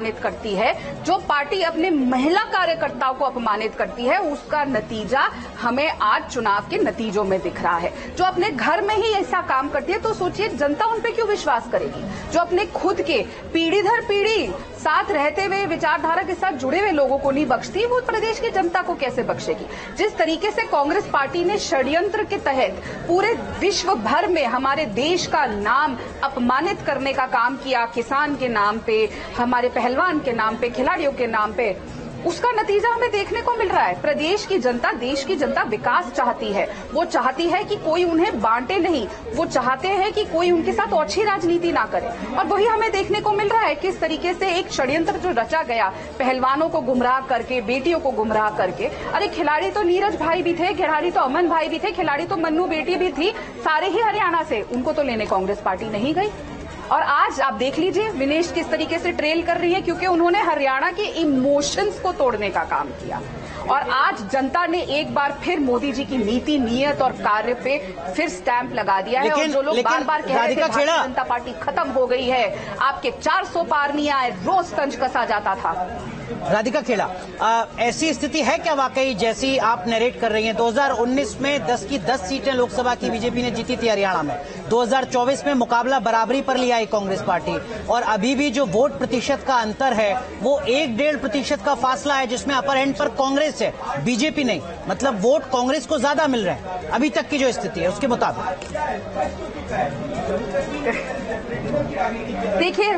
अपमानित करती है, जो पार्टी अपने महिला कार्यकर्ताओं को अपमानित करती है, उसका नतीजा हमें आज चुनाव के नतीजों में दिख रहा है। जो अपने घर में ही ऐसा काम करती है, तो सोचिए जनता उन पे क्यों विश्वास करेगी। जो अपने खुद के पीढ़ी दर पीढ़ी साथ रहते हुए विचारधारा के साथ जुड़े हुए लोगों को नहीं बख्शती, वो प्रदेश की जनता को कैसे बख्शेगी। जिस तरीके से कांग्रेस पार्टी ने षड्यंत्र के तहत पूरे विश्व भर में हमारे देश का नाम अपमानित करने का काम किया, किसान के नाम पे, हमारे पहलवान के नाम पे, खिलाड़ियों के नाम पे, उसका नतीजा हमें देखने को मिल रहा है। प्रदेश की जनता, देश की जनता विकास चाहती है। वो चाहती है कि कोई उन्हें बांटे नहीं, वो चाहते हैं कि कोई उनके साथ ओछी राजनीति ना करे। और वही हमें देखने को मिल रहा है किस तरीके से एक षड्यंत्र जो रचा गया, पहलवानों को गुमराह करके, बेटियों को गुमराह करके। अरे खिलाड़ी तो नीरज भाई भी थे, खिलाड़ी तो अमन भाई भी थे, खिलाड़ी तो मन्नू बेटी भी थी, सारे ही हरियाणा से। उनको तो लेने कांग्रेस पार्टी नहीं गई। और आज आप देख लीजिए विनेश किस तरीके से ट्रेल कर रही है, क्योंकि उन्होंने हरियाणा के इमोशंस को तोड़ने का काम किया। और आज जनता ने एक बार फिर मोदी जी की नीति, नियत और कार्य पे फिर स्टैंप लगा दिया है। और जो लोग बार बार कह रहे थे भारतीय जनता पार्टी खत्म हो गई है, आपके 400 पार नहीं आए, रोज तंज कसा जाता था। राधिका खेड़ा, ऐसी स्थिति है क्या वाकई जैसी आप नरेट कर रही हैं? 2019 में 10 की 10 सीटें लोकसभा की बीजेपी ने जीती थी हरियाणा में। 2024 में मुकाबला बराबरी पर ले आई कांग्रेस पार्टी, और अभी भी जो वोट प्रतिशत का अंतर है वो 1-1.5% का फासला है, जिसमें अपर एंड पर कांग्रेस है, बीजेपी नहीं। मतलब वोट कांग्रेस को ज्यादा मिल रहे हैं अभी तक की जो स्थिति है उसके मुताबिक। देखिए,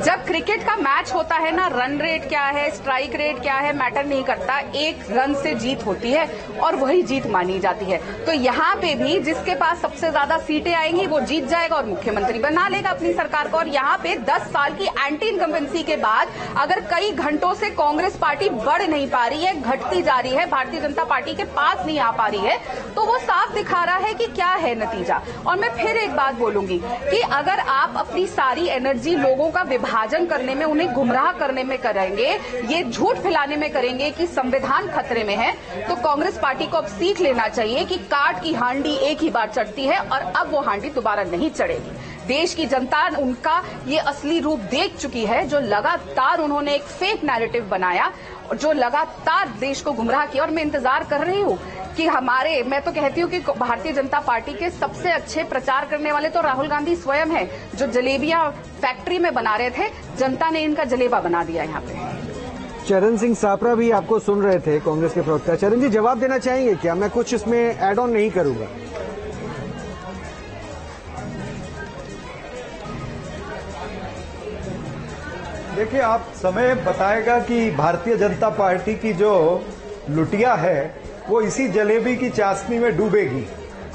जब क्रिकेट का मैच होता है ना, रन रेट क्या है, स्ट्राइक रेट क्या है, मैटर नहीं करता। एक रन से जीत होती है और वही जीत मानी जाती है। तो यहाँ पे भी जिसके पास सबसे ज्यादा सीटें आएंगी वो जीत जाएगा और मुख्यमंत्री बना लेगा अपनी सरकार को। और यहाँ पे 10 साल की एंटी इनकम्बेंसी के बाद अगर कई घंटों से कांग्रेस पार्टी बढ़ नहीं पा रही है, घटती जा रही है, भारतीय जनता पार्टी के पास नहीं आ पा रही है, तो वो साफ दिखा रहा है कि क्या है नतीजा। और मैं फिर एक बात बोलूंगी कि अगर आप अपनी सारी एनर्जी लोगों का विभाजन करने में, उन्हें गुमराह करने में करेंगे, ये झूठ फैलाने में करेंगे कि संविधान खतरे में है, तो कांग्रेस पार्टी को अब सीख लेना चाहिए कि काट की हांडी एक ही बार चढ़ती है और अब वो हांडी दोबारा नहीं चढ़ेगी। देश की जनता उनका ये असली रूप देख चुकी है, जो लगातार उन्होंने एक फेक नैरेटिव बनाया, जो लगातार देश को गुमराह किया। और मैं इंतजार कर रही हूँ कि मैं तो कहती हूँ कि भारतीय जनता पार्टी के सबसे अच्छे प्रचार करने वाले तो राहुल गांधी स्वयं है, जो जलेबियां फैक्ट्री में बना रहे थे, जनता ने इनका जलेबा बना दिया यहाँ पे। चरण सिंह सापरा भी आपको सुन रहे थे, कांग्रेस के प्रवक्ता। चरण जी, जवाब देना चाहेंगे क्या? मैं कुछ इसमें एड ऑन नहीं करूंगा। देखिए, आप समय बताएगा कि भारतीय जनता पार्टी की जो लुटिया है वो इसी जलेबी की चाशनी में डूबेगी।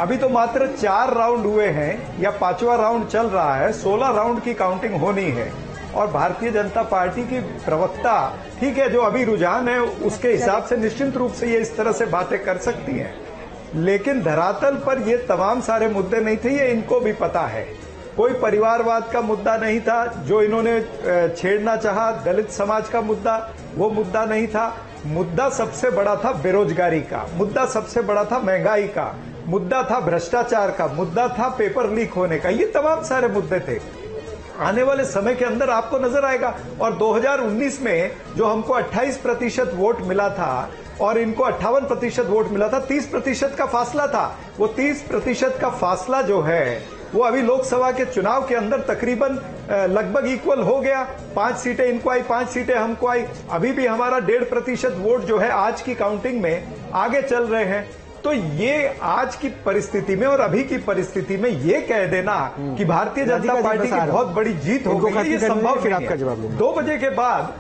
अभी तो मात्र 4 राउंड हुए हैं या 5वां राउंड चल रहा है, 16 राउंड की काउंटिंग होनी है। और भारतीय जनता पार्टी की प्रवक्ता, ठीक है, जो अभी रुझान है उसके हिसाब से निश्चित रूप से ये इस तरह से बातें कर सकती हैं, लेकिन धरातल पर ये तमाम सारे मुद्दे नहीं थे, ये इनको भी पता है। कोई परिवारवाद का मुद्दा नहीं था जो इन्होंने छेड़ना चाहा, दलित समाज का मुद्दा वो मुद्दा नहीं था। मुद्दा सबसे बड़ा था बेरोजगारी का, मुद्दा सबसे बड़ा था महंगाई का, मुद्दा था भ्रष्टाचार का, मुद्दा था पेपर लीक होने का। ये तमाम सारे मुद्दे थे। आने वाले समय के अंदर आपको नजर आएगा। और 2019 में जो हमको 28% वोट मिला था और इनको 58% वोट मिला था, 30% का फासला था। वो 30% का फासला जो है वो अभी लोकसभा के चुनाव के अंदर तकरीबन लगभग इक्वल हो गया। 5 सीटें इनको आई, 5 सीटें हमको आई। अभी भी हमारा 1.5% वोट जो है आज की काउंटिंग में आगे चल रहे हैं। तो ये आज की परिस्थिति में और अभी की परिस्थिति में ये कह देना कि भारतीय जनता पार्टी की बहुत बड़ी जीत हो गई, ये संभव नहीं है। 2 बजे के बाद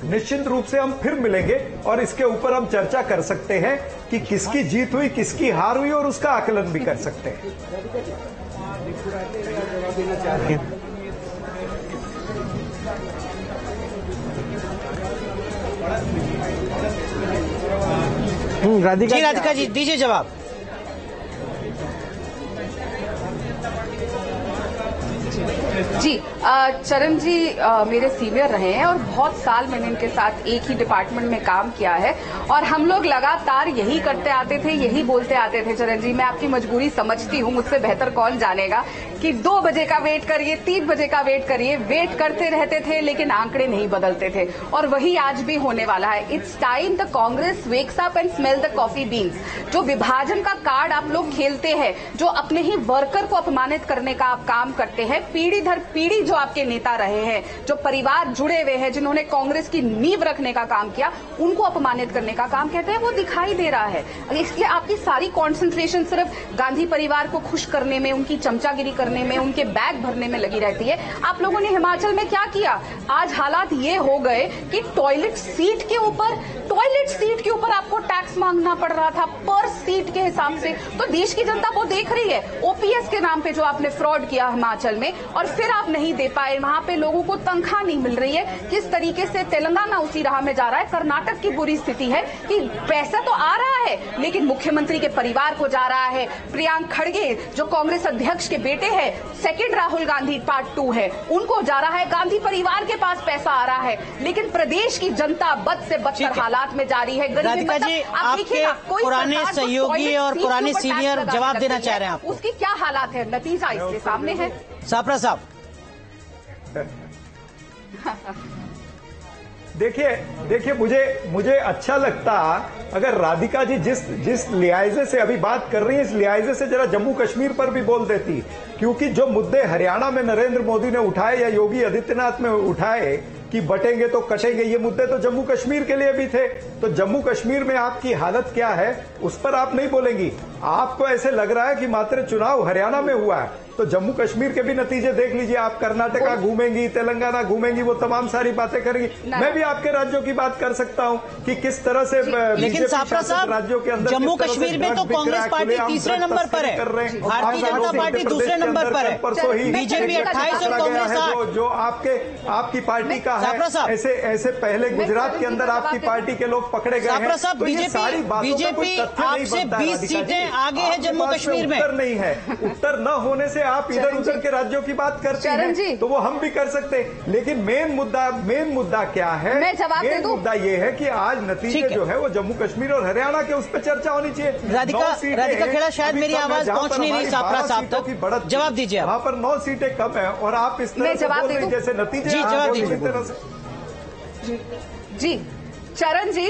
निश्चित रूप से हम फिर मिलेंगे और इसके ऊपर हम चर्चा कर सकते हैं कि किसकी जीत हुई, किसकी हार हुई, और उसका आकलन भी कर सकते हैं। राधिका जी दीजिए जवाब। जी, चरण जी मेरे सीनियर रहे हैं और बहुत साल मैंने इनके साथ एक ही डिपार्टमेंट में काम किया है और हम लोग लगातार यही करते आते थे, यही बोलते आते थे। चरण जी, मैं आपकी मजबूरी समझती हूँ, मुझसे बेहतर कौन जानेगा कि 2 बजे का वेट करिए, 3 बजे का वेट करिए, वेट करते रहते थे लेकिन आंकड़े नहीं बदलते थे और वही आज भी होने वाला है। It's time the Congress wakes up and smell the coffee beans. जो विभाजन का कार्ड आप लोग खेलते हैं, जो अपने ही वर्कर को अपमानित करने का आप काम करते हैं, पीढ़ी दर पीढ़ी जो आपके नेता रहे हैं, जो परिवार जुड़े हुए हैं, जिन्होंने कांग्रेस की नींव रखने का काम किया, उनको अपमानित करने का काम कहते हैं, वो दिखाई दे रहा है। इसलिए आपकी सारी कॉन्सेंट्रेशन सिर्फ गांधी परिवार को खुश करने में, उनकी चमचागिरी करने में, उनके बैग भरने में लगी रहती है। आप लोगों ने हिमाचल में क्या किया? आज हालात ये हो गए कि टॉयलेट सीट के ऊपर आपको टैक्स मांगना पड़ रहा था पर सीट के हिसाब से। तो देश की जनता वो देख रही है। ओपीएस के नाम पे जो आपने फ्रॉड किया हिमाचल में और फिर आप नहीं दे पाए, वहां पे लोगों को तनख्वाह नहीं मिल रही है। किस तरीके से तेलंगाना उसी राह में जा रहा है। कर्नाटक की बुरी स्थिति है कि पैसा तो आ रहा है लेकिन मुख्यमंत्री के परिवार को जा रहा है। प्रियंक खड़गे जो कांग्रेस अध्यक्ष के बेटे हैं, सेकंड राहुल गांधी पार्ट 2 है, उनको जा रहा है। गांधी परिवार के पास पैसा आ रहा है लेकिन प्रदेश की जनता बद से बदतर हालात में जा रही है। राधिका जी, आपके पुराने सहयोगी और पुराने सीनियर जवाब देना चाह रहे हैं आपको। उसकी क्या हालात है? नतीजा इसके सामने है। सापरा साहब, देखिए मुझे अच्छा लगता अगर राधिका जी जिस लिहाजे से अभी बात कर रही है, इस लिहाजे से जरा जम्मू कश्मीर पर भी बोल देती, क्योंकि जो मुद्दे हरियाणा में नरेंद्र मोदी ने उठाए या योगी आदित्यनाथ ने उठाए कि बटेंगे तो कटेंगे, ये मुद्दे तो जम्मू कश्मीर के लिए भी थे। तो जम्मू कश्मीर में आपकी हालत क्या है उस पर आप नहीं बोलेंगी। आपको ऐसे लग रहा है कि मात्र चुनाव हरियाणा में हुआ है, तो जम्मू कश्मीर के भी नतीजे देख लीजिए। आप कर्नाटका घूमेंगी, तेलंगाना घूमेंगी, वो तमाम सारी बातें करेंगी। मैं भी आपके राज्यों की बात कर सकता हूं कि किस तरह से लेकिन सापरा साहब, राज्यों के अंदर जम्मू कश्मीर में तो कांग्रेस पार्टी तीसरे नंबर पर है, भारतीय जनता पार्टी दूसरे नंबर पर है, बीजेपी 28 और कांग्रेस 8। जो आपकी पार्टी का है, ऐसे पहले गुजरात के अंदर आपकी पार्टी के लोग पकड़े गए हैं। तो बीजेपी आपसे 20 सीटें आगे है जम्मू कश्मीर में। उत्तर नहीं है, उत्तर न होने से आप इधर उधर के राज्यों की बात करते हैं तो वो हम भी कर सकते हैं। लेकिन मेन मुद्दा क्या है? मेन मुद्दा ये है कि आज नतीजे जो है वो जम्मू कश्मीर और हरियाणा के उस पर चर्चा होनी चाहिए। राधिका खेड़ा, शायद मेरी आवाज पहुंच नहीं रही सापरा साहब तक, जवाब दीजिए। वहां पर 9 सीटें कम है और आप इस तरह से बोल रहे जैसे नतीजे जी, जवाब दीजिए। जी चरण जी,